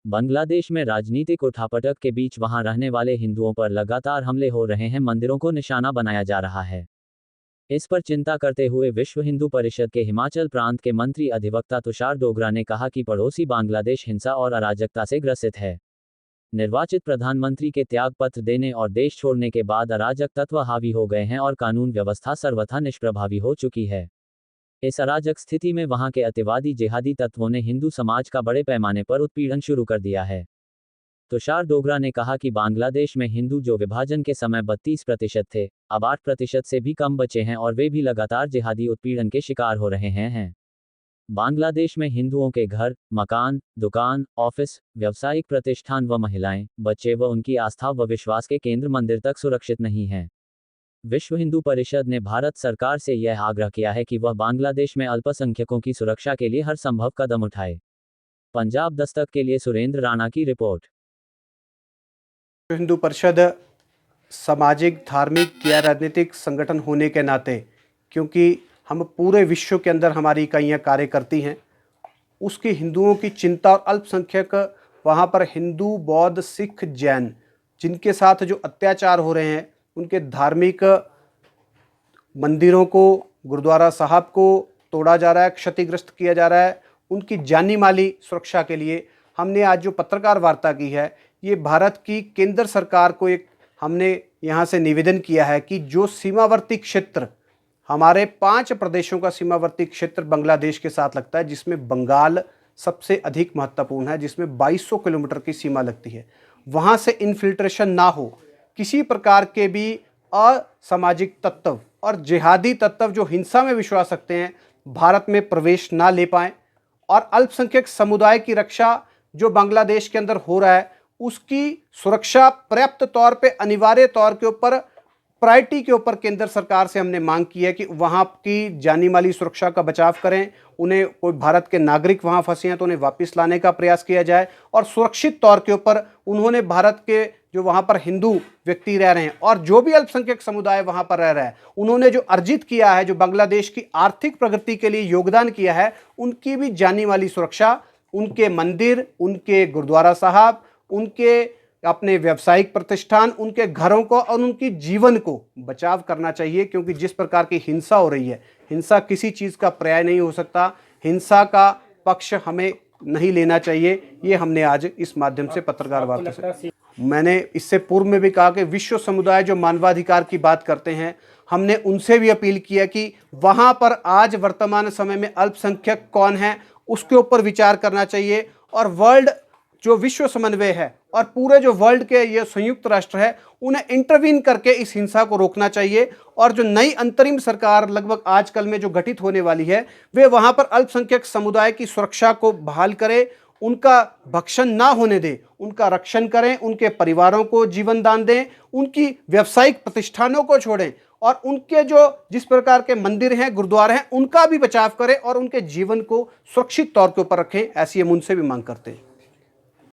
बांग्लादेश में राजनीतिक उठापटक के बीच वहां रहने वाले हिंदुओं पर लगातार हमले हो रहे हैं, मंदिरों को निशाना बनाया जा रहा है। इस पर चिंता करते हुए विश्व हिंदू परिषद के हिमाचल प्रांत के मंत्री अधिवक्ता तुषार डोगरा ने कहा कि पड़ोसी बांग्लादेश हिंसा और अराजकता से ग्रसित है। निर्वाचित प्रधानमंत्री के त्यागपत्र देने और देश छोड़ने के बाद अराजक तत्व हावी हो गए हैं और कानून व्यवस्था सर्वथा निष्प्रभावी हो चुकी है। इस अराजक स्थिति में वहां के अतिवादी जिहादी तत्वों ने हिंदू समाज का बड़े पैमाने पर उत्पीड़न शुरू कर दिया है। तुषार डोगरा ने कहा कि बांग्लादेश में हिंदू जो विभाजन के समय 32% थे, अब 8% से भी कम बचे हैं और वे भी लगातार जिहादी उत्पीड़न के शिकार हो रहे हैं। बांग्लादेश में हिंदुओं के घर, मकान, दुकान, ऑफिस, व्यावसायिक प्रतिष्ठान व महिलाएं, बच्चे व उनकी आस्था व विश्वास के केंद्र मंदिर तक सुरक्षित नहीं हैं। विश्व हिंदू परिषद ने भारत सरकार से यह आग्रह किया है कि वह बांग्लादेश में अल्पसंख्यकों की सुरक्षा के लिए हर संभव कदम उठाए। पंजाब दस्तक के लिए सुरेंद्र राणा की रिपोर्ट। हिंदू परिषद सामाजिक, धार्मिक या राजनीतिक संगठन होने के नाते, क्योंकि हम पूरे विश्व के अंदर हमारी इकाइयाँ कार्य करती हैं, उसकी हिंदुओं की चिंता और अल्पसंख्यक वहाँ पर हिंदू, बौद्ध, सिख, जैन जिनके साथ जो अत्याचार हो रहे हैं, उनके धार्मिक मंदिरों को, गुरुद्वारा साहब को तोड़ा जा रहा है, क्षतिग्रस्त किया जा रहा है, उनकी जानी माली सुरक्षा के लिए हमने आज जो पत्रकार वार्ता की है, ये भारत की केंद्र सरकार को एक हमने यहाँ से निवेदन किया है कि जो सीमावर्ती क्षेत्र, हमारे 5 प्रदेशों का सीमावर्ती क्षेत्र बांग्लादेश के साथ लगता है, जिसमें बंगाल सबसे अधिक महत्वपूर्ण है, जिसमें 2200 किलोमीटर की सीमा लगती है, वहाँ से इन्फिल्ट्रेशन ना हो, किसी प्रकार के भी असामाजिक तत्व और जिहादी तत्व जो हिंसा में विश्वास रखते हैं, भारत में प्रवेश ना ले पाएँ, और अल्पसंख्यक समुदाय की रक्षा जो बांग्लादेश के अंदर हो रहा है, उसकी सुरक्षा पर्याप्त तौर पे, अनिवार्य तौर के ऊपर, प्रायोरिटी के ऊपर केंद्र सरकार से हमने मांग की है कि वहाँ की जानी माली सुरक्षा का बचाव करें। उन्हें कोई भारत के नागरिक वहाँ फंसे हैं तो उन्हें वापस लाने का प्रयास किया जाए, और सुरक्षित तौर के ऊपर उन्होंने भारत के जो वहाँ पर हिंदू व्यक्ति रह रहे हैं और जो भी अल्पसंख्यक समुदाय वहाँ पर रह रहा है, उन्होंने जो अर्जित किया है, जो बांग्लादेश की आर्थिक प्रगति के लिए योगदान किया है, उनकी भी जानी माली सुरक्षा, उनके मंदिर, उनके गुरुद्वारा साहब, उनके अपने व्यावसायिक प्रतिष्ठान, उनके घरों को और उनकी जीवन को बचाव करना चाहिए। क्योंकि जिस प्रकार की हिंसा हो रही है, हिंसा किसी चीज़ का पर्याय नहीं हो सकता, हिंसा का पक्ष हमें नहीं लेना चाहिए। ये हमने आज इस माध्यम से पत्रकार वार्ता से, मैंने इससे पूर्व में भी कहा कि विश्व समुदाय जो मानवाधिकार की बात करते हैं, हमने उनसे भी अपील किया कि वहाँ पर आज वर्तमान समय में अल्पसंख्यक कौन है, उसके ऊपर विचार करना चाहिए, और वर्ल्ड जो विश्व समन्वय है और पूरे जो वर्ल्ड के ये संयुक्त राष्ट्र है, उन्हें इंटरवीन करके इस हिंसा को रोकना चाहिए। और जो नई अंतरिम सरकार लगभग आजकल में जो गठित होने वाली है, वे वहां पर अल्पसंख्यक समुदाय की सुरक्षा को बहाल करे, उनका भक्षण ना होने दे, उनका रक्षण करें, उनके परिवारों को जीवन दान दें, उनकी व्यावसायिक प्रतिष्ठानों को छोड़ें, और उनके जो जिस प्रकार के मंदिर हैं, गुरुद्वारे हैं, उनका भी बचाव करें और उनके जीवन को सुरक्षित तौर के ऊपर रखें। ऐसी हम उनसे भी मांग करते हैं।